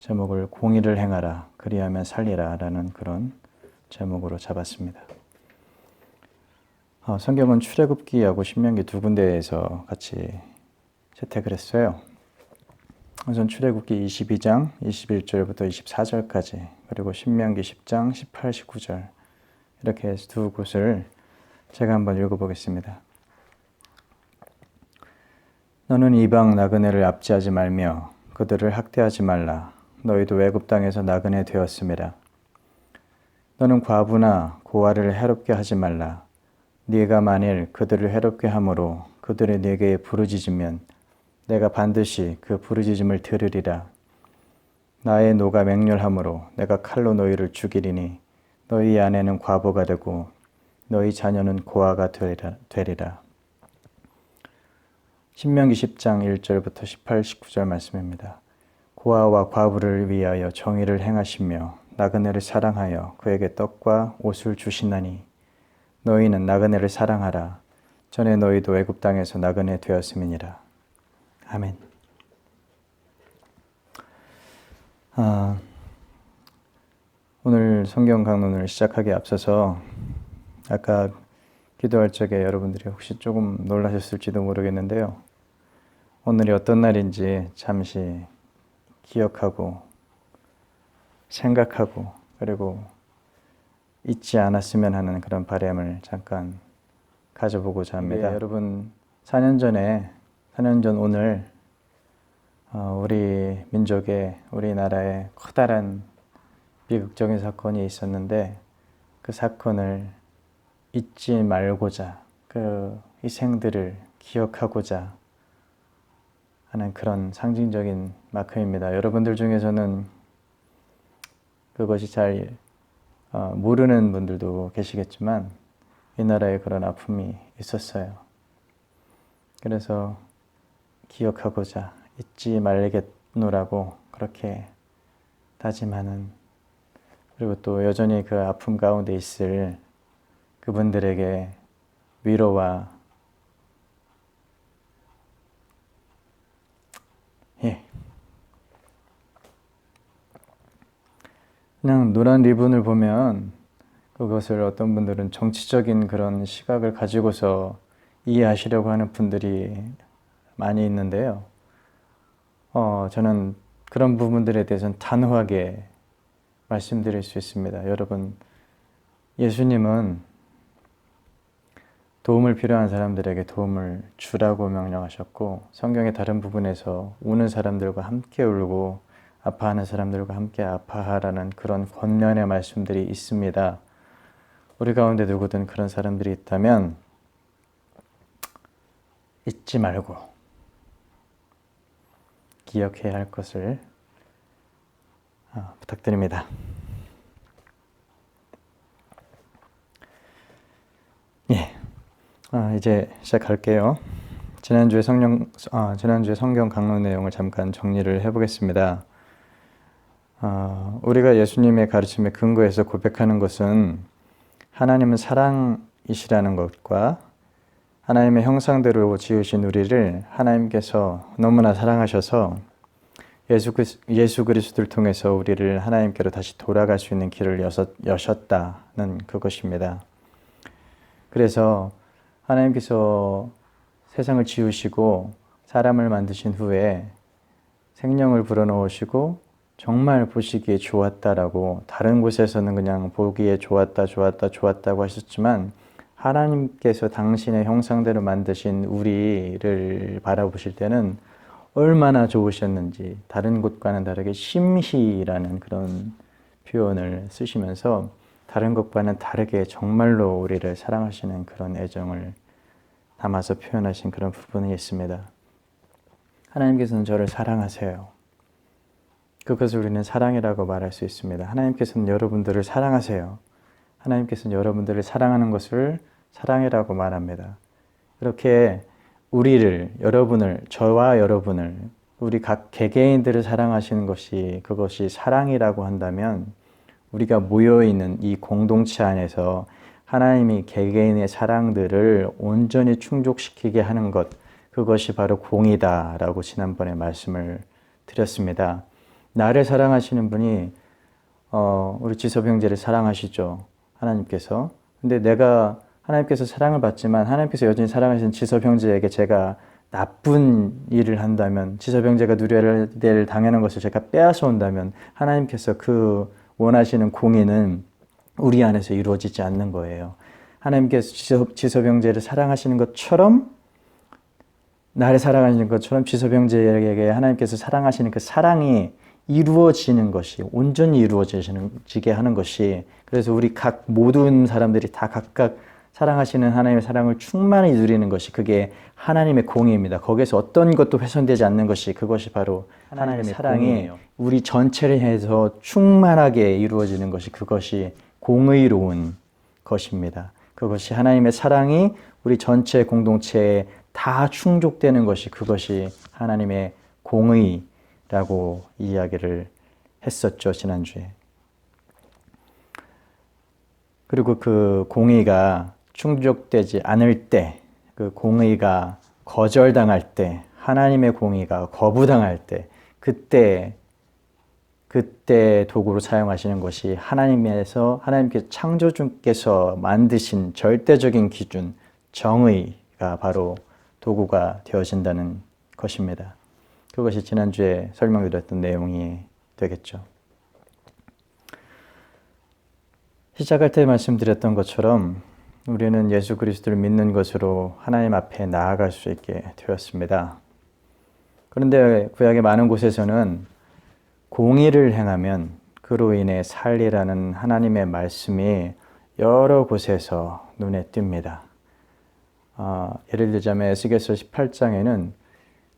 제목을 공의를 행하라 그리하면 살리라 라는 그런 제목으로 잡았습니다. 성경은 출애굽기하고 신명기 두 군데에서 같이 채택을 했어요. 우선 출애굽기 22장 21절부터 24절까지 그리고 신명기 10장 18, 19절 이렇게 해서 두 곳을 제가 한번 읽어보겠습니다. 너는 이방 나그네를 압제하지 말며 그들을 학대하지 말라. 너희도 애굽 땅에서 나그네 되었음이라. 너는 과부나 고아를 해롭게 하지 말라. 네가 만일 그들을 해롭게 함으로 그들이 네게 부르짖으면 내가 반드시 그 부르짖음을 들으리라. 나의 노가 맹렬함으로 내가 칼로 너희를 죽이리니 너희 아내는 과부가 되고 너희 자녀는 고아가 되리라. 신명기 10장 1절부터 18, 19절 말씀입니다. 고아와 과부를 위하여 정의를 행하시며 나그네를 사랑하여 그에게 떡과 옷을 주시나니 너희는 나그네를 사랑하라. 전에 너희도 애굽 땅에서 나그네 되었음이니라. 아멘. 오늘 성경 강론을 시작하기에 앞서서 아까 기도할 적에 여러분들이 혹시 조금 놀라셨을지도 모르겠는데요. 오늘이 어떤 날인지 잠시 기억하고 생각하고 그리고 잊지 않았으면 하는 그런 바람을 잠깐 가져보고자 합니다. 여러분 4년 전 오늘 우리 민족에 우리나라에 커다란 비극적인 사건이 있었는데 그 사건을 잊지 말고자 그 희생들을 기억하고자 하는 그런 상징적인 마크입니다. 여러분들 중에서는 그것이 잘 모르는 분들도 계시겠지만 이 나라에 그런 아픔이 있었어요. 그래서 기억하고자 잊지 말겠노라고 그렇게 다짐하는, 그리고 또 여전히 그 아픔 가운데 있을 그분들에게 위로와 그냥 노란 리본을 보면 그것을 어떤 분들은 정치적인 그런 시각을 가지고서 이해하시려고 하는 분들이 많이 있는데요. 저는 그런 부분들에 대해서는 단호하게 말씀드릴 수 있습니다. 여러분, 예수님은 도움을 필요한 사람들에게 도움을 주라고 명령하셨고, 성경의 다른 부분에서 우는 사람들과 함께 울고 아파하는 사람들과 함께 아파하라는 그런 권면의 말씀들이 있습니다. 우리 가운데 누구든 그런 사람들이 있다면 잊지 말고 기억해야 할 것을 부탁드립니다. 이제 시작할게요. 지난주에 성경 강론 내용을 잠깐 정리를 해보겠습니다. 우리가 예수님의 가르침에 근거해서 고백하는 것은 하나님은 사랑이시라는 것과 하나님의 형상대로 지으신 우리를 하나님께서 너무나 사랑하셔서 예수 그리스도를 통해서 우리를 하나님께로 다시 돌아갈 수 있는 길을 여셨다는 그것입니다. 그래서 하나님께서 세상을 지으시고 사람을 만드신 후에 생명을 불어넣으시고 정말 보시기에 좋았다라고, 다른 곳에서는 그냥 보기에 좋았다고 하셨지만 하나님께서 당신의 형상대로 만드신 우리를 바라보실 때는 얼마나 좋으셨는지 다른 곳과는 다르게 심히라는 그런 표현을 쓰시면서 다른 것과는 다르게 정말로 우리를 사랑하시는 그런 애정을 담아서 표현하신 그런 부분이 있습니다. 하나님께서는 저를 사랑하세요. 그것을 우리는 사랑이라고 말할 수 있습니다. 하나님께서는 여러분들을 사랑하세요. 하나님께서는 여러분들을 사랑하는 것을 사랑이라고 말합니다. 이렇게 우리를, 여러분을, 저와 여러분을, 우리 각 개개인들을 사랑하시는 그것이 사랑이라고 한다면 우리가 모여있는 이 공동체 안에서 하나님이 개개인의 사랑들을 온전히 충족시키게 하는 것, 그것이 바로 공의다라고 지난번에 말씀을 드렸습니다. 나를 사랑하시는 분이 우리 지섭 형제를 사랑하시죠. 하나님께서. 근데 내가 하나님께서 사랑을 받지만 하나님께서 여전히 사랑하시는 지섭 형제에게 제가 나쁜 일을 한다면, 지섭 형제가 누려야 될 당연한 것을 제가 빼앗아 온다면 하나님께서 그 원하시는 공의는 우리 안에서 이루어지지 않는 거예요. 하나님께서 지섭 형제를 사랑하시는 것처럼, 나를 사랑하시는 것처럼 지섭 형제에게 하나님께서 사랑하시는 그 사랑이 이루어지는 것이, 온전히 이루어지게 하는 것이, 그래서 우리 각 모든 사람들이 다 각각 사랑하시는 하나님의 사랑을 충만히 누리는 것이, 그게 하나님의 공의입니다. 거기에서 어떤 것도 훼손되지 않는 것이, 그것이 바로 하나님의 사랑이 공의예요. 우리 전체를 해서 충만하게 이루어지는 것이, 그것이 공의로운 것입니다. 그것이 하나님의 사랑이 우리 전체 공동체에 다 충족되는 것이, 그것이 하나님의 공의라고 이야기를 했었죠, 지난주에. 그리고 그 공의가 충족되지 않을 때, 그 공의가 거절당할 때, 하나님의 공의가 거부당할 때, 그때 도구로 사용하시는 것이 하나님께서 창조주께서 만드신 절대적인 기준, 정의가 바로 도구가 되어진다는 것입니다. 그것이 지난주에 설명드렸던 내용이 되겠죠. 시작할 때 말씀드렸던 것처럼 우리는 예수 그리스도를 믿는 것으로 하나님 앞에 나아갈 수 있게 되었습니다. 그런데 구약의 많은 곳에서는 공의를 행하면 그로 인해 살리라는 하나님의 말씀이 여러 곳에서 눈에 띕니다. 예를 들자면 에스겔서 18장에는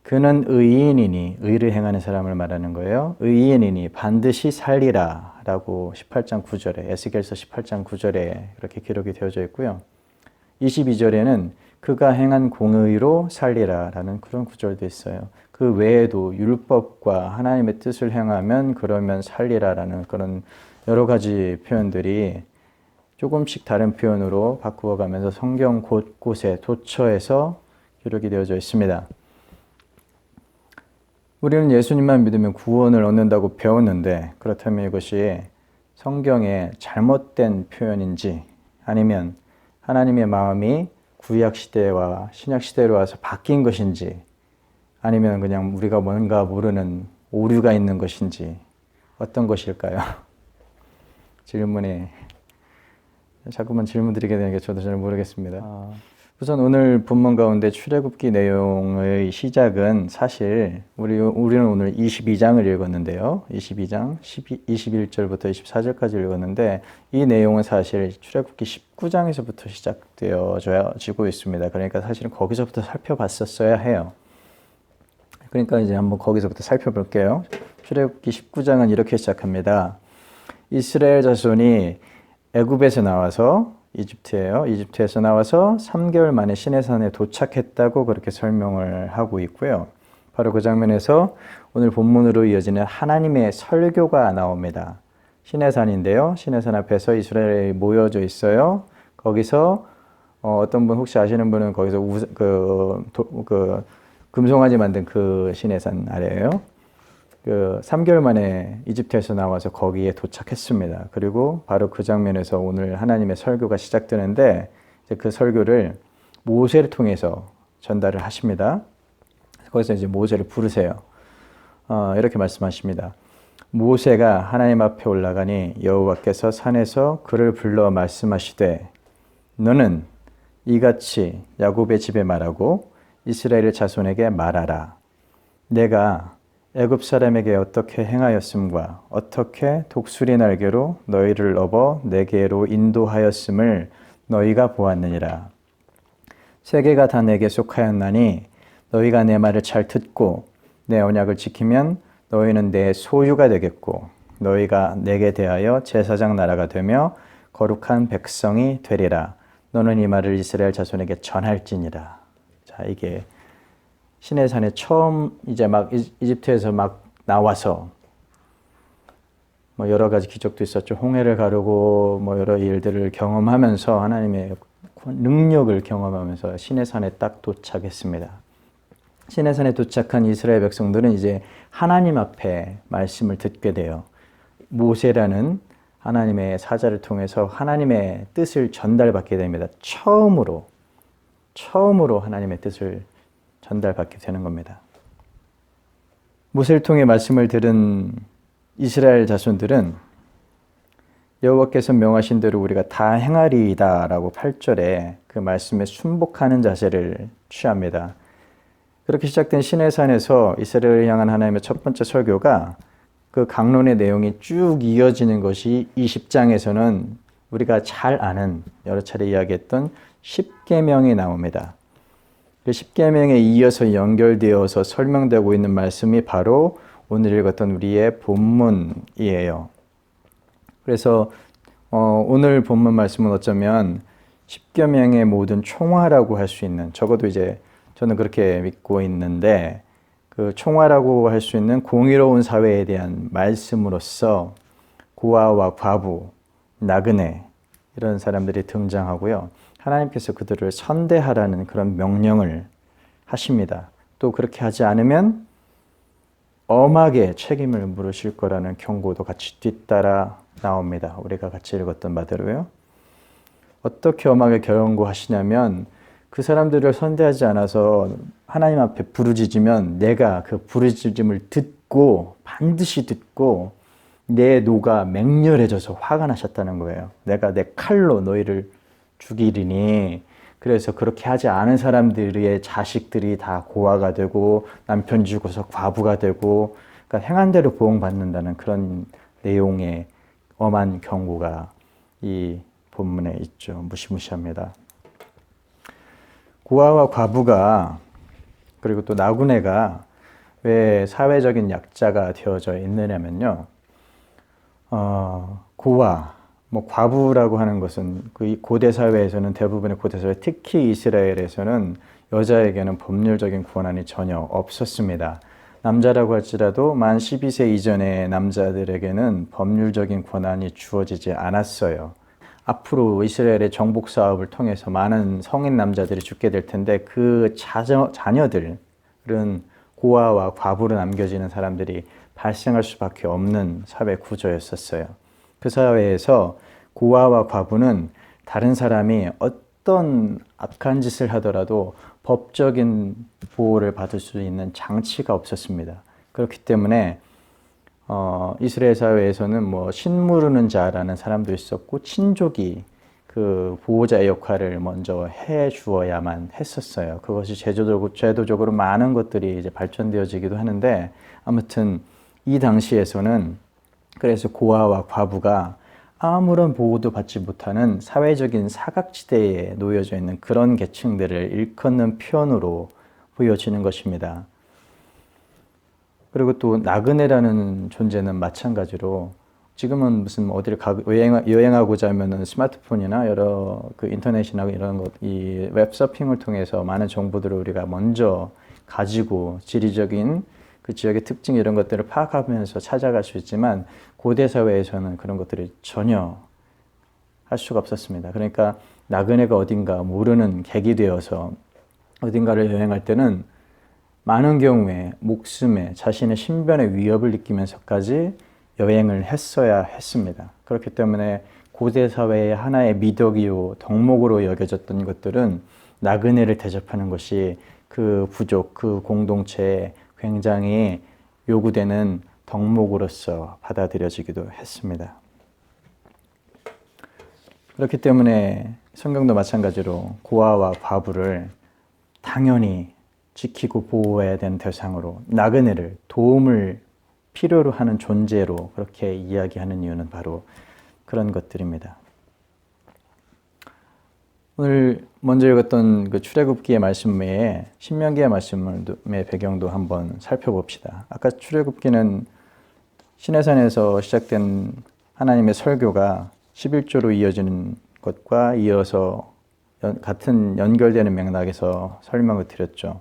그는 의인이니, 의를 행하는 사람을 말하는 거예요. 의인이니 반드시 살리라 라고 18장 9절에, 에스겔서 18장 9절에 그렇게 기록이 되어져 있고요. 22절에는 그가 행한 공의로 살리라 라는 그런 구절도 있어요. 그 외에도 율법과 하나님의 뜻을 행하면 그러면 살리라 라는 그런 여러 가지 표현들이 조금씩 다른 표현으로 바꾸어 가면서 성경 곳곳에 도처에서 기록이 되어져 있습니다. 우리는 예수님만 믿으면 구원을 얻는다고 배웠는데, 그렇다면 이것이 성경의 잘못된 표현인지, 아니면 하나님의 마음이 구약시대와 신약시대로 와서 바뀐 것인지, 아니면 그냥 우리가 뭔가 모르는 오류가 있는 것인지, 어떤 것일까요? 질문에 자꾸만 질문 드리게 되는 게 저도 잘 모르겠습니다. 우선 오늘 본문 가운데 출애굽기 내용의 시작은 사실 우리는 오늘 22장을 읽었는데요. 22장 21절부터 24절까지 읽었는데, 이 내용은 사실 출애굽기 19장에서부터 시작되어지고 있습니다. 그러니까 사실은 거기서부터 살펴봤었어야 해요. 그러니까 이제 한번 거기서부터 살펴볼게요. 출애굽기 19장은 이렇게 시작합니다. 이스라엘 자손이 애굽에서 나와서, 이집트예요. 이집트에서 나와서 3개월 만에 시내산에 도착했다고 그렇게 설명을 하고 있고요. 바로 그 장면에서 오늘 본문으로 이어지는 하나님의 설교가 나옵니다. 시내산인데요. 시내산 앞에서 이스라엘이 모여져 있어요. 거기서 어떤 분 혹시 아시는 분은 거기서 금송아지 만든 그 시내산 아래예요. 3개월 만에 이집트에서 나와서 거기에 도착했습니다. 그리고 바로 그 장면에서 오늘 하나님의 설교가 시작되는데, 이제 그 설교를 모세를 통해서 전달을 하십니다. 거기서 이제 모세를 부르세요. 이렇게 말씀하십니다. 모세가 하나님 앞에 올라가니 여호와께서 산에서 그를 불러 말씀하시되, 너는 이같이 야곱의 집에 말하고 이스라엘 자손에게 말하라. 내가 애굽 사람에게 어떻게 행하였음과 어떻게 독수리 날개로 너희를 업어 내게로 인도하였음을 너희가 보았느니라. 세계가 다 내게 속하였나니 너희가 내 말을 잘 듣고 내 언약을 지키면 너희는 내 소유가 되겠고 너희가 내게 대하여 제사장 나라가 되며 거룩한 백성이 되리라. 너는 이 말을 이스라엘 자손에게 전할지니라. 자, 이게 시내산에 처음 이제 막 이집트에서 막 나와서 뭐 여러 가지 기적도 있었죠. 홍해를 가르고 뭐 여러 일들을 경험하면서 하나님의 능력을 경험하면서 시내산에 딱 도착했습니다. 시내산에 도착한 이스라엘 백성들은 이제 하나님 앞에 말씀을 듣게 돼요. 모세라는 하나님의 사자를 통해서 하나님의 뜻을 전달받게 됩니다. 처음으로 하나님의 뜻을 전달받게 되는 겁니다. 모세를 통해 말씀을 들은 이스라엘 자손들은 여호와께서 명하신 대로 우리가 다 행하리이다 라고 8절에 그 말씀에 순복하는 자세를 취합니다. 그렇게 시작된 시내산에서 이스라엘을 향한 하나님의 첫 번째 설교가 그 강론의 내용이 쭉 이어지는 것이 이 10장에서는 우리가 잘 아는 여러 차례 이야기했던 10계명이 나옵니다. 그 10계명에 이어서 연결되어서 설명되고 있는 말씀이 바로 오늘 읽었던 우리의 본문이에요. 그래서 오늘 본문 말씀은 어쩌면 10계명의 모든 총화라고 할 수 있는, 적어도 이제 저는 그렇게 믿고 있는데 그 총화라고 할 수 있는 공의로운 사회에 대한 말씀으로서 고아와 과부, 나그네 이런 사람들이 등장하고요. 하나님께서 그들을 선대하라는 그런 명령을 하십니다. 또 그렇게 하지 않으면 엄하게 책임을 물으실 거라는 경고도 같이 뒤따라 나옵니다. 우리가 같이 읽었던 바대로요. 어떻게 엄하게 경고하시냐면 그 사람들을 선대하지 않아서 하나님 앞에 부르짖으면 내가 그 부르짖음을 듣고 반드시 듣고 내 노가 맹렬해져서 화가 나셨다는 거예요. 내가 내 칼로 너희를 죽이리니. 그래서 그렇게 하지 않은 사람들의 자식들이 다 고아가 되고 남편 죽어서 과부가 되고, 그러니까 행한 대로 보응받는다는 그런 내용의 엄한 경고가 이 본문에 있죠. 무시무시합니다. 고아와 과부가 그리고 또 나그네가 왜 사회적인 약자가 되어져 있느냐면요. 고아, 과부라고 하는 것은 그 고대 사회에서는, 대부분의 고대 사회, 특히 이스라엘에서는 여자에게는 법률적인 권한이 전혀 없었습니다. 남자라고 할지라도 만 12세 이전의 남자들에게는 법률적인 권한이 주어지지 않았어요. 앞으로 이스라엘의 정복 사업을 통해서 많은 성인 남자들이 죽게 될 텐데 그 자녀들은 고아와 과부로 남겨지는 사람들이 발생할 수밖에 없는 사회 구조였었어요. 그 사회에서 고아와 과부는 다른 사람이 어떤 악한 짓을 하더라도 법적인 보호를 받을 수 있는 장치가 없었습니다. 그렇기 때문에 이스라엘 사회에서는 신무르는 자라는 사람도 있었고 친족이 그 보호자의 역할을 먼저 해 주어야만 했었어요. 그것이 제도적으로 많은 것들이 이제 발전되어지기도 하는데, 아무튼 이 당시에서는 그래서 고아와 과부가 아무런 보호도 받지 못하는 사회적인 사각지대에 놓여져 있는 그런 계층들을 일컫는 표현으로 보여지는 것입니다. 그리고 또 나그네라는 존재는 마찬가지로 지금은 무슨 어디를 여행하고자 하면은 스마트폰이나 여러 그 인터넷이나 이런 것, 이 웹서핑을 통해서 많은 정보들을 우리가 먼저 가지고 지리적인 그 지역의 특징 이런 것들을 파악하면서 찾아갈 수 있지만 고대 사회에서는 그런 것들이 전혀 할 수가 없었습니다. 그러니까 나그네가 어딘가 모르는 객이 되어서 어딘가를 여행할 때는 많은 경우에 목숨에, 자신의 신변의 위협을 느끼면서까지 여행을 했어야 했습니다. 그렇기 때문에 고대 사회의 하나의 미덕이요 덕목으로 여겨졌던 것들은 나그네를 대접하는 것이 그 부족, 그 공동체에 굉장히 요구되는 덕목으로서 받아들여지기도 했습니다. 그렇기 때문에 성경도 마찬가지로 고아와 과부를 당연히 지키고 보호해야 되는 대상으로, 나그네를 도움을 필요로 하는 존재로 그렇게 이야기하는 이유는 바로 그런 것들입니다. 오늘 먼저 읽었던 그 출애굽기의 말씀 외에 신명기의 말씀의 배경도 한번 살펴봅시다. 아까 출애굽기는 시내산에서 시작된 하나님의 설교가 11조로 이어지는 것과 이어서 같은 연결되는 맥락에서 설명을 드렸죠.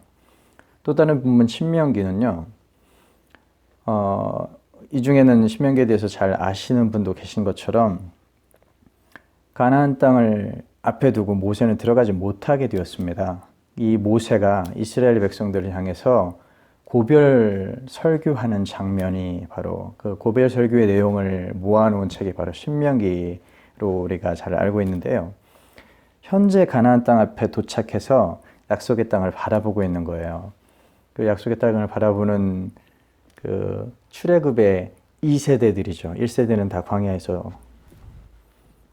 또 다른 부분 신명기는요. 이 중에는 신명기에 대해서 잘 아시는 분도 계신 것처럼 가나안 땅을 앞에 두고 모세는 들어가지 못하게 되었습니다. 이 모세가 이스라엘 백성들을 향해서 고별 설교하는 장면이 바로 그 고별 설교의 내용을 모아놓은 책이 바로 신명기로 우리가 잘 알고 있는데요. 현재 가나안 땅 앞에 도착해서 약속의 땅을 바라보고 있는 거예요. 그 약속의 땅을 바라보는 그 출애굽의 2세대들이죠. 1세대는 다 광야에서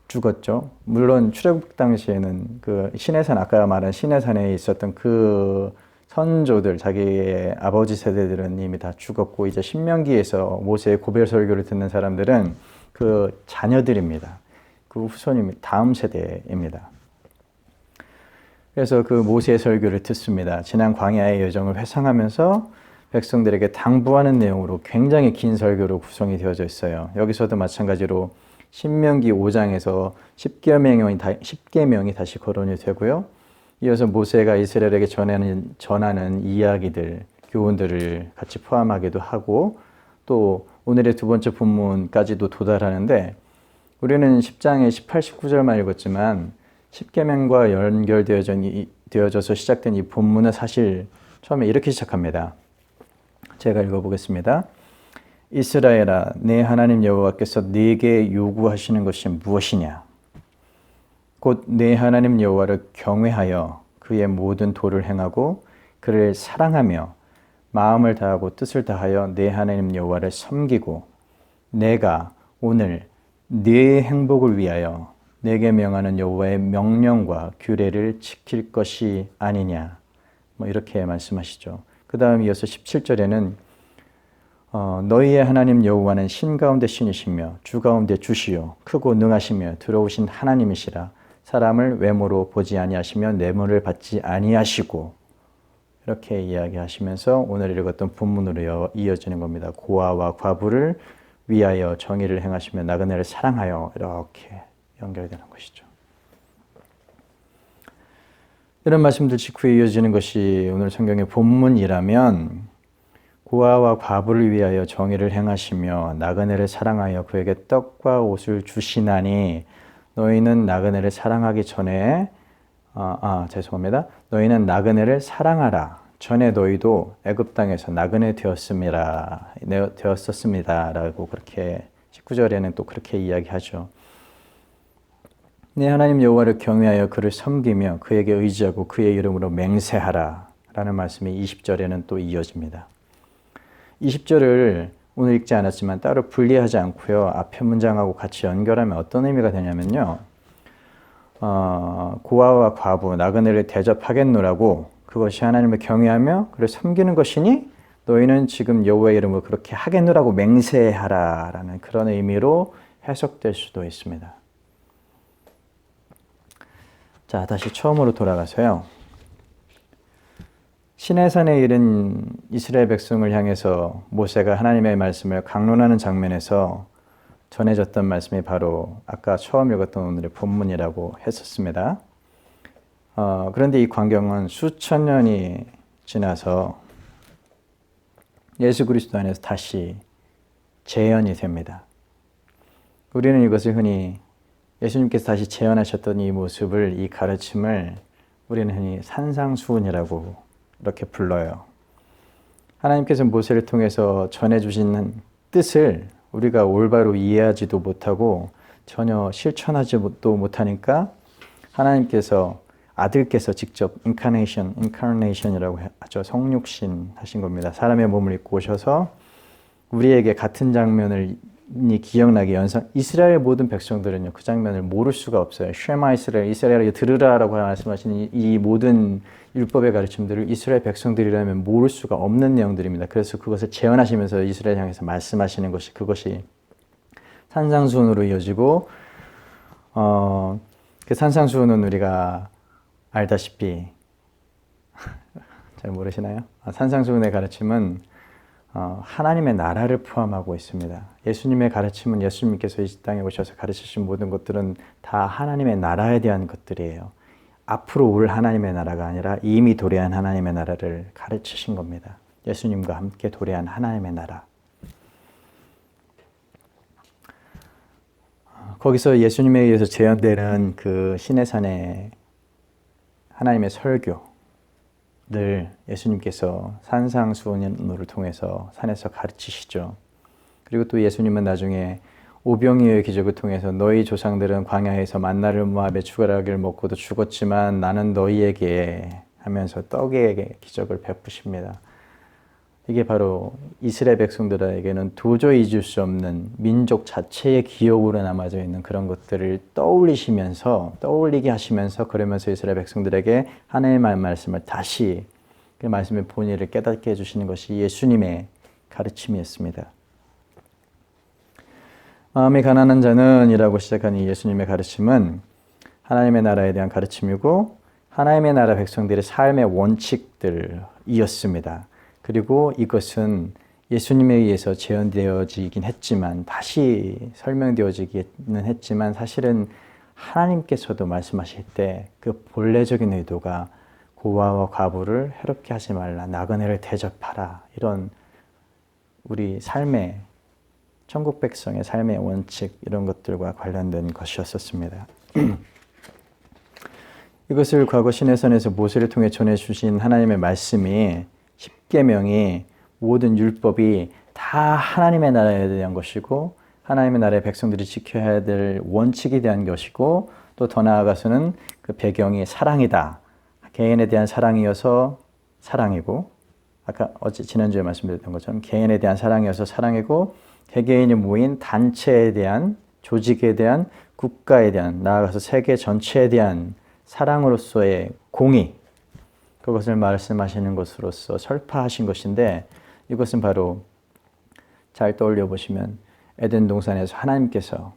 죽었죠. 물론 출애굽 당시에는 그 시내산, 아까 말한 시내산에 있었던 그 선조들, 자기의 아버지 세대들은 이미 다 죽었고, 이제 신명기에서 모세의 고별 설교를 듣는 사람들은 그 자녀들입니다. 그 후손입니다. 다음 세대입니다. 그래서 그 모세의 설교를 듣습니다. 지난 광야의 여정을 회상하면서 백성들에게 당부하는 내용으로 굉장히 긴 설교로 구성이 되어져 있어요. 여기서도 마찬가지로 신명기 5장에서 10계명이 다시 거론이 되고요. 이어서 모세가 이스라엘에게 전하는 이야기들, 교훈들을 같이 포함하기도 하고, 또 오늘의 두 번째 본문까지도 도달하는데, 우리는 10장의 18, 19절만 읽었지만 10계명과 연결되어져서 시작된 이 본문은 사실 처음에 이렇게 시작합니다. 제가 읽어보겠습니다. 이스라엘아, 내 하나님 여호와께서 네게 요구하시는 것이 무엇이냐? 곧 내 하나님 여호와를 경외하여 그의 모든 도를 행하고 그를 사랑하며 마음을 다하고 뜻을 다하여 내 하나님 여호와를 섬기고 내가 오늘 네 행복을 위하여 내게 명하는 여호와의 명령과 규례를 지킬 것이 아니냐. 이렇게 말씀하시죠. 그 다음 이어서 17절에는 너희의 하나님 여호와는 신 가운데 신이시며 주 가운데 주시요 크고 능하시며 들어오신 하나님이시라. 사람을 외모로 보지 아니하시며 뇌물을 받지 아니하시고, 이렇게 이야기하시면서 오늘 읽었던 본문으로 이어지는 겁니다. 고아와 과부를 위하여 정의를 행하시며 나그네를 사랑하여, 이렇게 연결되는 것이죠. 이런 말씀들 직후에 이어지는 것이 오늘 성경의 본문이라면, 고아와 과부를 위하여 정의를 행하시며 나그네를 사랑하여 그에게 떡과 옷을 주시나니 너희는 나그네를 사랑하기 전에 너희는 나그네를 사랑하라. 전에 너희도 애굽 땅에서 나그네 되었었습니다라고 그렇게 19절에는 또 그렇게 이야기하죠. 내 하나님 여호와를 경외하여 그를 섬기며 그에게 의지하고 그의 이름으로 맹세하라 라는 말씀이 20절에는 또 이어집니다. 20절을 오늘 읽지 않았지만 따로 분리하지 않고요. 앞에 문장하고 같이 연결하면 어떤 의미가 되냐면요. 고아와 과부, 나그네를 대접하겠노라고 그것이 하나님을 경외하며 그를 섬기는 것이니 너희는 지금 여호와의 이름으로 그렇게 하겠노라고 맹세하라 라는 그런 의미로 해석될 수도 있습니다. 자, 다시 처음으로 돌아가서요. 시내산에 이른 이스라엘 백성을 향해서 모세가 하나님의 말씀을 강론하는 장면에서 전해졌던 말씀이 바로 아까 처음 읽었던 오늘의 본문이라고 했었습니다. 그런데 이 광경은 수천 년이 지나서 예수 그리스도 안에서 다시 재현이 됩니다. 우리는 이것을 흔히 예수님께서 다시 재현하셨던 이 모습을, 이 가르침을 우리는 흔히 산상수훈이라고 이렇게 불러요. 하나님께서 모세를 통해서 전해주시는 뜻을 우리가 올바로 이해하지도 못하고 전혀 실천하지도 못하니까 하나님께서 아들께서 직접 인카네이션이라고 하죠. 성육신 하신 겁니다. 사람의 몸을 입고 오셔서 우리에게 같은 장면을 기억나게 이스라엘 모든 백성들은요, 그 장면을 모를 수가 없어요. 쉐마 이스라엘에게 들으라라고 말씀하신 이 모든 율법의 가르침들을 이스라엘 백성들이라면 모를 수가 없는 내용들입니다. 그래서 그것을 재현하시면서 이스라엘 향해서 말씀하시는 것이, 그것이 산상수훈으로 이어지고, 그 산상수훈은 우리가 알다시피 잘 모르시나요? 산상수훈의 가르침은 하나님의 나라를 포함하고 있습니다. 예수님의 가르침은 예수님께서 이 땅에 오셔서 가르치신 모든 것들은 다 하나님의 나라에 대한 것들이에요. 앞으로 올 하나님의 나라가 아니라 이미 도래한 하나님의 나라를 가르치신 겁니다. 예수님과 함께 도래한 하나님의 나라. 거기서 예수님에 의해서 재현되는 그 시내산의 하나님의 설교, 늘 예수님께서 산상수훈을 통해서 산에서 가르치시죠. 그리고 또 예수님은 나중에 오병이어의 기적을 통해서 너희 조상들은 광야에서 만나를 모압의 주라기를 먹고도 죽었지만 나는 너희에게 하면서 떡의 기적을 베푸십니다. 이게 바로 이스라엘 백성들에게는 도저히 잊을 수 없는 민족 자체의 기억으로 남아져 있는 그런 것들을 떠올리게 하시면서 그러면서 이스라엘 백성들에게 하나님의 말씀을 다시 그 말씀의 본의를 깨닫게 해주시는 것이 예수님의 가르침이었습니다. 마음이 가난한 자는 이라고 시작한 이 예수님의 가르침은 하나님의 나라에 대한 가르침이고 하나님의 나라 백성들의 삶의 원칙들이었습니다. 그리고 이것은 예수님에 의해서 재현되어지긴 했지만 다시 설명되어지기는 했지만 사실은 하나님께서도 말씀하실 때 그 본래적인 의도가 고아와 과부를 해롭게 하지 말라, 나그네를 대접하라, 이런 우리 삶의 천국 백성의 삶의 원칙 이런 것들과 관련된 것이었습니다. 이것을 과거 시내산에서 모세를 통해 전해주신 하나님의 말씀이 십계명이 모든 율법이 다 하나님의 나라에 대한 것이고 하나님의 나라의 백성들이 지켜야 될 원칙에 대한 것이고 또 더 나아가서는 그 배경이 사랑이다. 개인에 대한 사랑이어서 사랑이고 아까 지난주에 말씀드렸던 것처럼 개인에 대한 사랑이어서 사랑이고 개개인이 모인 단체에 대한 조직에 대한 국가에 대한 나아가서 세계 전체에 대한 사랑으로서의 공의 그것을 말씀하시는 것으로서 설파하신 것인데 이것은 바로 잘 떠올려 보시면 에덴 동산에서 하나님께서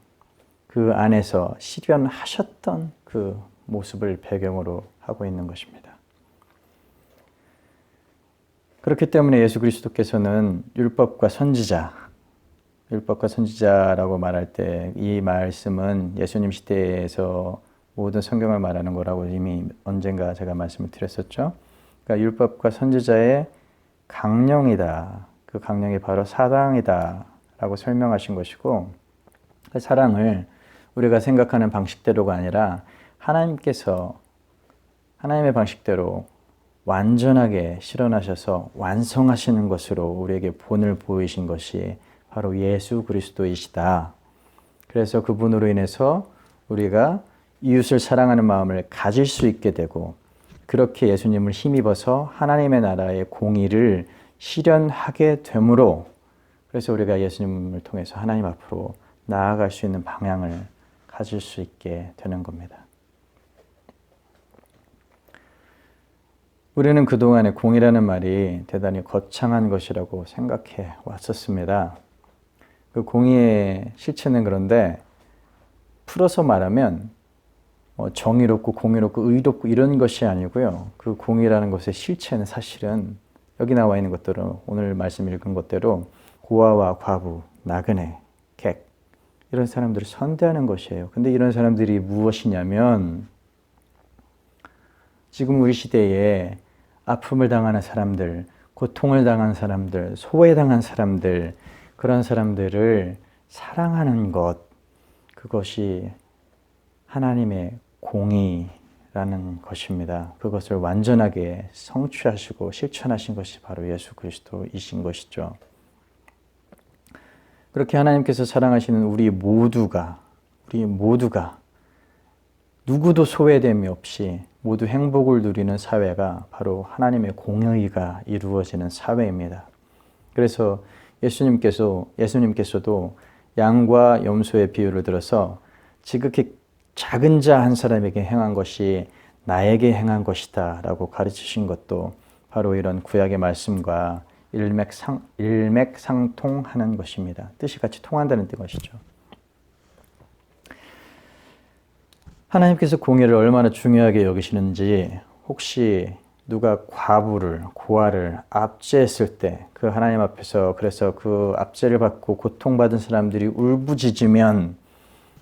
그 안에서 실현하셨던 그 모습을 배경으로 하고 있는 것입니다. 그렇기 때문에 예수 그리스도께서는 율법과 선지자라고 말할 때 이 말씀은 예수님 시대에서 모든 성경을 말하는 거라고 이미 언젠가 제가 말씀을 드렸었죠. 그러니까 율법과 선지자의 강령이다. 그 강령이 바로 사랑이다 라고 설명하신 것이고 그 사랑을 우리가 생각하는 방식대로가 아니라 하나님께서 하나님의 방식대로 완전하게 실현하셔서 완성하시는 것으로 우리에게 본을 보이신 것이 바로 예수 그리스도이시다. 그래서 그분으로 인해서 우리가 이웃을 사랑하는 마음을 가질 수 있게 되고 그렇게 예수님을 힘입어서 하나님의 나라의 공의를 실현하게 되므로 그래서 우리가 예수님을 통해서 하나님 앞으로 나아갈 수 있는 방향을 가질 수 있게 되는 겁니다. 우리는 그동안에 공의라는 말이 대단히 거창한 것이라고 생각해 왔었습니다. 그 공의의 실체는 그런데 풀어서 말하면 정의롭고 공의롭고 의롭고 이런 것이 아니고요. 그 공의라는 것의 실체는 사실은 여기 나와 있는 것들은 오늘 말씀 읽은 것대로 고아와 과부, 나그네, 객 이런 사람들을 선대하는 것이에요. 근데 이런 사람들이 무엇이냐면 지금 우리 시대에 아픔을 당하는 사람들, 고통을 당한 사람들, 소외당한 사람들 그런 사람들을 사랑하는 것 그것이 하나님의 공의라는 것입니다. 그것을 완전하게 성취하시고 실천하신 것이 바로 예수 그리스도이신 것이죠. 그렇게 하나님께서 사랑하시는 우리 모두가 누구도 소외됨이 없이 모두 행복을 누리는 사회가 바로 하나님의 공의가 이루어지는 사회입니다. 그래서 예수님께서도 양과 염소의 비유를 들어서 지극히 작은 자 한 사람에게 행한 것이 나에게 행한 것이다 라고 가르치신 것도 바로 이런 구약의 말씀과 일맥상통하는 것입니다. 뜻이 같이 통한다는 뜻이죠. 하나님께서 공의를 얼마나 중요하게 여기시는지 혹시 누가 고아를 압제했을 때 그 하나님 앞에서 그래서 그 압제를 받고 고통받은 사람들이 울부짖으면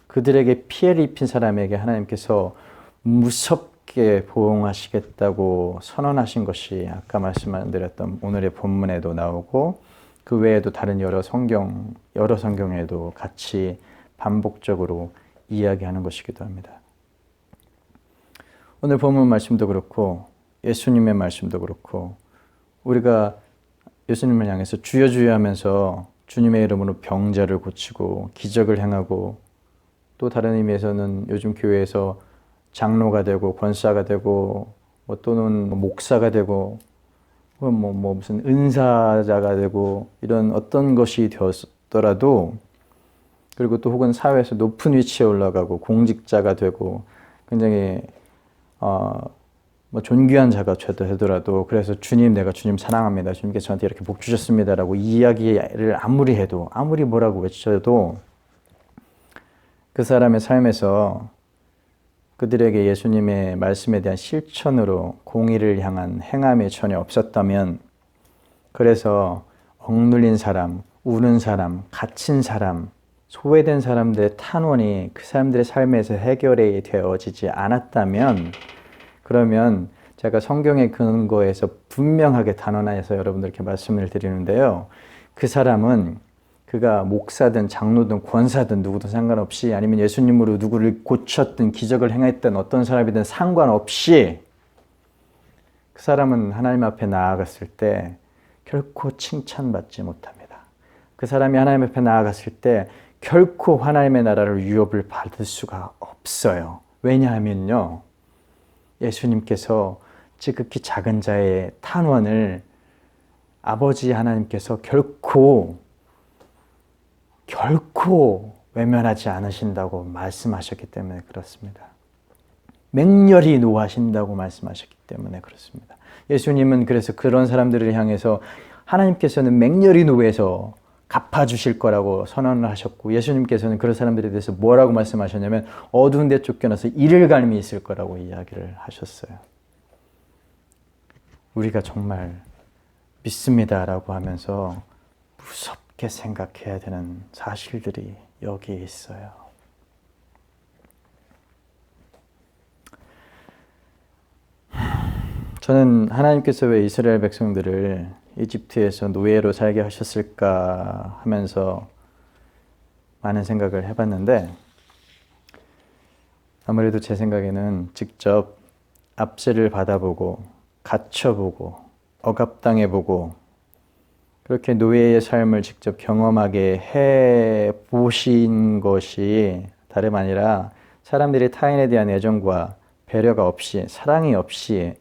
그들에게 피해를 입힌 사람에게 하나님께서 무섭게 보응하시겠다고 선언하신 것이 아까 말씀드렸던 오늘의 본문에도 나오고 그 외에도 다른 여러 성경에도 같이 반복적으로 이야기하는 것이기도 합니다. 오늘 본문 말씀도 그렇고 예수님의 말씀도 그렇고 우리가 예수님을 향해서 주여 주여 하면서 주님의 이름으로 병자를 고치고 기적을 행하고 또 다른 의미에서는 요즘 교회에서 장로가 되고 권사가 되고 또는 목사가 되고 무슨 은사자가 되고 이런 어떤 것이 되었더라도 그리고 또 혹은 사회에서 높은 위치에 올라가고 공직자가 되고 굉장히 존귀한 자가 되더라도 그래서 주님 내가 주님 사랑합니다. 주님께서 저한테 이렇게 복 주셨습니다라고 이야기를 아무리 해도 아무리 뭐라고 외쳐도 그 사람의 삶에서 그들에게 예수님의 말씀에 대한 실천으로 공의를 향한 행함이 전혀 없었다면 그래서 억눌린 사람, 우는 사람, 갇힌 사람, 소외된 사람들의 탄원이 그 사람들의 삶에서 해결이 되어지지 않았다면 그러면 제가 성경의 근거에서 분명하게 단언하여서 여러분들께 말씀을 드리는데요. 그 사람은 그가 목사든 장로든 권사든 누구든 상관없이 아니면 예수님으로 누구를 고쳤든 기적을 행했든 어떤 사람이든 상관없이 그 사람은 하나님 앞에 나아갔을 때 결코 칭찬받지 못합니다. 그 사람이 하나님 앞에 나아갔을 때 결코 하나님의 나라를 유업을 받을 수가 없어요. 왜냐하면요. 예수님께서 지극히 작은 자의 탄원을 아버지 하나님께서 결코 외면하지 않으신다고 말씀하셨기 때문에 그렇습니다. 맹렬히 노하신다고 말씀하셨기 때문에 그렇습니다. 예수님은 그래서 그런 사람들을 향해서 하나님께서는 맹렬히 노해서 갚아주실 거라고 선언을 하셨고 예수님께서는 그런 사람들에 대해서 뭐라고 말씀하셨냐면 어두운 데 쫓겨나서 이를 갈미 있을 거라고 이야기를 하셨어요. 우리가 정말 믿습니다라고 하면서 무섭게 생각해야 되는 사실들이 여기에 있어요. 저는 하나님께서 왜 이스라엘 백성들을 이집트에서 노예로 살게 하셨을까 하면서 많은 생각을 해봤는데 아무래도 제 생각에는 직접 압제를 받아보고 갇혀보고 억압당해보고 그렇게 노예의 삶을 직접 경험하게 해보신 것이 다름 아니라 사람들이 타인에 대한 애정과 배려가 없이 사랑이 없이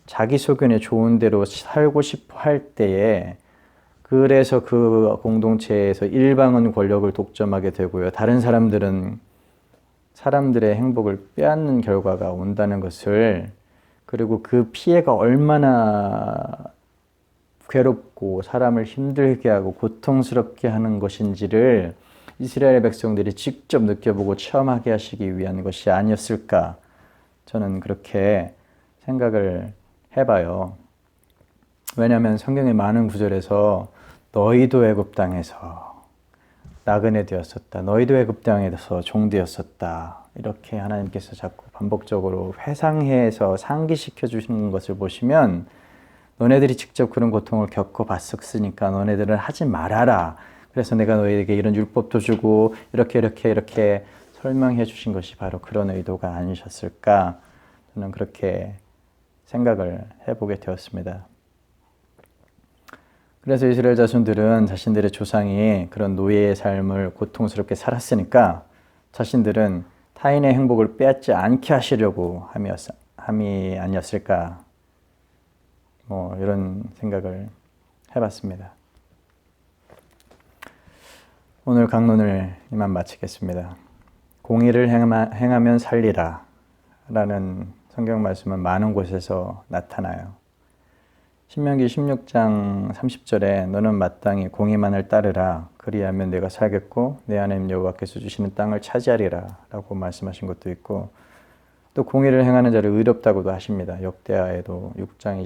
자기 소견에 좋은 대로 살고 싶어 할 때에 그래서 그 공동체에서 일방은 권력을 독점하게 되고요. 다른 사람들은 사람들의 행복을 빼앗는 결과가 온다는 것을 그리고 그 피해가 얼마나 괴롭고 사람을 힘들게 하고 고통스럽게 하는 것인지를 이스라엘 백성들이 직접 느껴보고 체험하게 하시기 위한 것이 아니었을까 저는 그렇게 생각을 해봐요. 왜냐하면 성경의 많은 구절에서 너희도 애굽 땅에서 나그네 되었었다. 너희도 애굽 땅에서 종되었었다. 이렇게 하나님께서 자꾸 반복적으로 회상해서 상기시켜 주시는 것을 보시면 너네들이 직접 그런 고통을 겪어봤었으니까 너네들은 하지 말아라. 그래서 내가 너희에게 이런 율법도 주고 이렇게 설명해 주신 것이 바로 그런 의도가 아니셨을까 저는 그렇게 생각을 해보게 되었습니다. 그래서 이스라엘 자손들은 자신들의 조상이 그런 노예의 삶을 고통스럽게 살았으니까 자신들은 타인의 행복을 빼앗지 않게 하시려고 함이 아니었을까 이런 생각을 해봤습니다. 오늘 강론을 이만 마치겠습니다. 공의를 행하면 살리라 라는 성경 말씀은 많은 곳에서 나타나요. 신명기 16장 30절에 너는 마땅히 공의만을 따르라 그리하면 내가 살겠고 내 하나님 여호와께서 주시는 땅을 차지하리라 라고 말씀하신 것도 있고 또 공의를 행하는 자를 의롭다고도 하십니다. 역대하에도 6장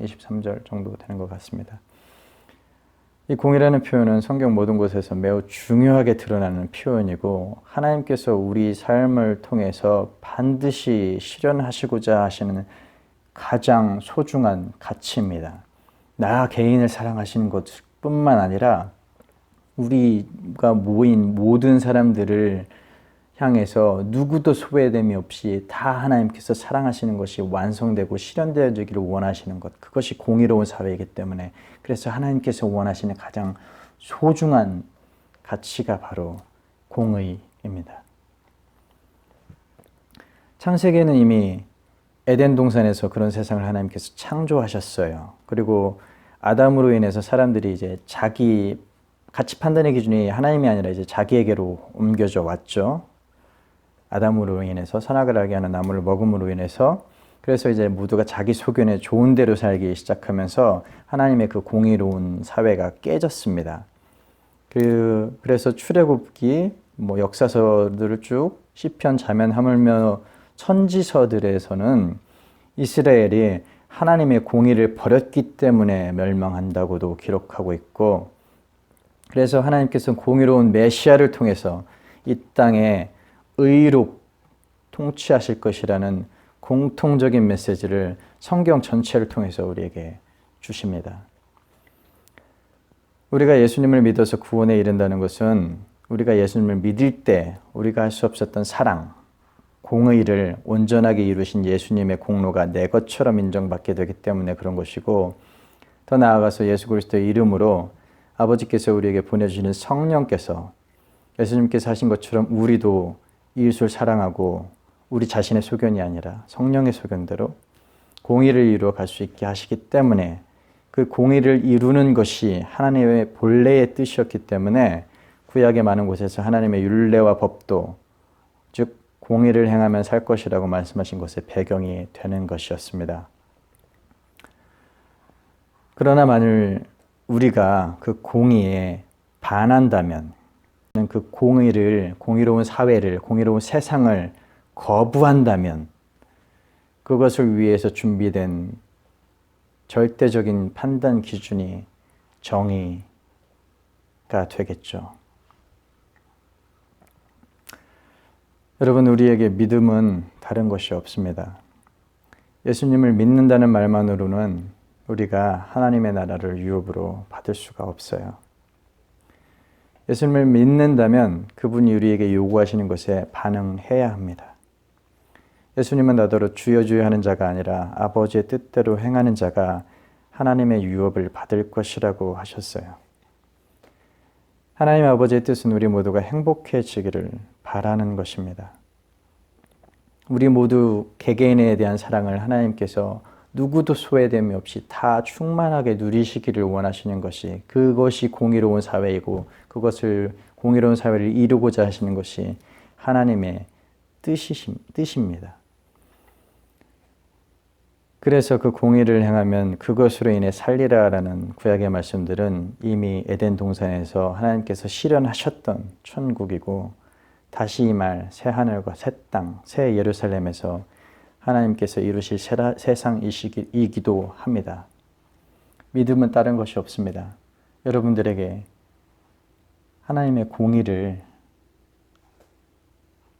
23절 정도 되는 것 같습니다. 이 공의라는 표현은 성경 모든 곳에서 매우 중요하게 드러나는 표현이고 하나님께서 우리 삶을 통해서 반드시 실현하시고자 하시는 가장 소중한 가치입니다. 나 개인을 사랑하시는 것뿐만 아니라 우리가 모인 모든 사람들을 향해서 누구도 소외됨이 없이 다 하나님께서 사랑하시는 것이 완성되고 실현되어지기를 원하시는 것, 그것이 공의로운 사회이기 때문에, 그래서 하나님께서 원하시는 가장 소중한 가치가 바로 공의입니다. 창세기에는 이미 에덴 동산에서 그런 세상을 하나님께서 창조하셨어요. 그리고 아담으로 인해서 사람들이 이제 자기 가치 판단의 기준이 하나님이 아니라 이제 자기에게로 옮겨져 왔죠. 아담으로 인해서 선악을 알게 하는 나무를 먹음으로 인해서, 그래서 이제 모두가 자기 소견에 좋은 대로 살기 시작하면서 하나님의 그 공의로운 사회가 깨졌습니다. 그래서 출애굽기, 역사서들을 쭉 시편, 자면, 하물며 천지서들에서는 이스라엘이 하나님의 공의를 버렸기 때문에 멸망한다고도 기록하고 있고, 그래서 하나님께서는 공의로운 메시아를 통해서 이 땅에 의로 통치하실 것이라는 공통적인 메시지를 성경 전체를 통해서 우리에게 주십니다. 우리가 예수님을 믿어서 구원에 이른다는 것은 우리가 예수님을 믿을 때 우리가 할 수 없었던 사랑, 공의를 온전하게 이루신 예수님의 공로가 내 것처럼 인정받게 되기 때문에 그런 것이고, 더 나아가서 예수 그리스도의 이름으로 아버지께서 우리에게 보내주시는 성령께서 예수님께서 하신 것처럼 우리도 이웃을 사랑하고 우리 자신의 소견이 아니라 성령의 소견대로 공의를 이루어 갈 수 있게 하시기 때문에, 그 공의를 이루는 것이 하나님의 본래의 뜻이었기 때문에 구약의 많은 곳에서 하나님의 율례와 법도, 즉 공의를 행하면 살 것이라고 말씀하신 것의 배경이 되는 것이었습니다. 그러나 만일 우리가 그 공의에 반한다면, 그 공의로운 사회를, 공의로운 세상을 거부한다면, 그것을 위해서 준비된 절대적인 판단 기준이 정의가 되겠죠. 여러분, 우리에게 믿음은 다른 것이 없습니다. 예수님을 믿는다는 말만으로는 우리가 하나님의 나라를 유업으로 받을 수가 없어요. 예수님을 믿는다면 그분이 우리에게 요구하시는 것에 반응해야 합니다. 예수님은 나더러 주여 주여 하는 자가 아니라 아버지의 뜻대로 행하는 자가 하나님의 유업을 받을 것이라고 하셨어요. 하나님 아버지의 뜻은 우리 모두가 행복해지기를 바라는 것입니다. 우리 모두 개개인에 대한 사랑을 하나님께서 누구도 소외됨이 없이 다 충만하게 누리시기를 원하시는 것이, 그것이 공의로운 사회이고, 그것을 공의로운 사회를 이루고자 하시는 것이 하나님의 뜻입니다. 그래서 그 공의를 행하면 그것으로 인해 살리라라는 구약의 말씀들은 이미 에덴 동산에서 하나님께서 실현하셨던 천국이고, 다시 이 말 새 하늘과 새 땅, 새 예루살렘에서 하나님께서 이루실 세상이기도 합니다. 믿음은 다른 것이 없습니다. 여러분들에게 하나님의 공의를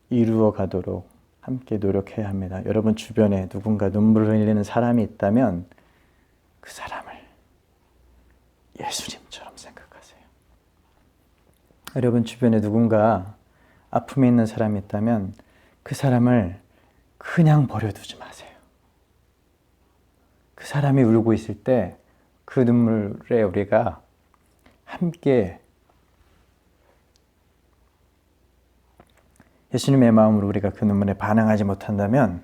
이루어 가도록 함께 노력해야 합니다. 여러분 주변에 누군가 눈물을 흘리는 사람이 있다면 그 사람을 예수님처럼 생각하세요. 여러분 주변에 누군가 아픔이 있는 사람이 있다면 그 사람을 그냥 버려두지 마세요. 그 사람이 울고 있을 때 그 눈물에 우리가 함께 예수님의 마음으로 우리가 그 눈물에 반응하지 못한다면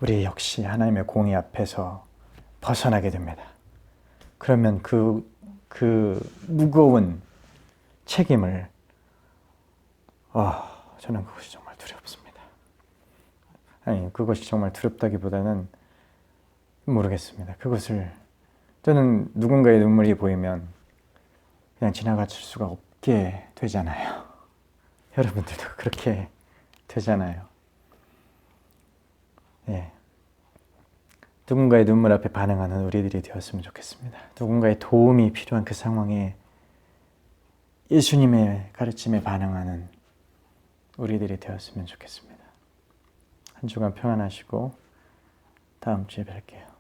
우리 역시 하나님의 공의 앞에서 벗어나게 됩니다. 그러면 그 무거운 책임을 저는 그것이 정말 두렵습니다. 아니, 그것이 정말 두렵다기보다는 모르겠습니다. 저는 누군가의 눈물이 보이면 그냥 지나갈 수가 없게 되잖아요. 여러분들도 그렇게 되잖아요. 예. 누군가의 눈물 앞에 반응하는 우리들이 되었으면 좋겠습니다. 누군가의 도움이 필요한 그 상황에 예수님의 가르침에 반응하는 우리들이 되었으면 좋겠습니다. 한 주간 평안하시고 다음 주에 뵐게요.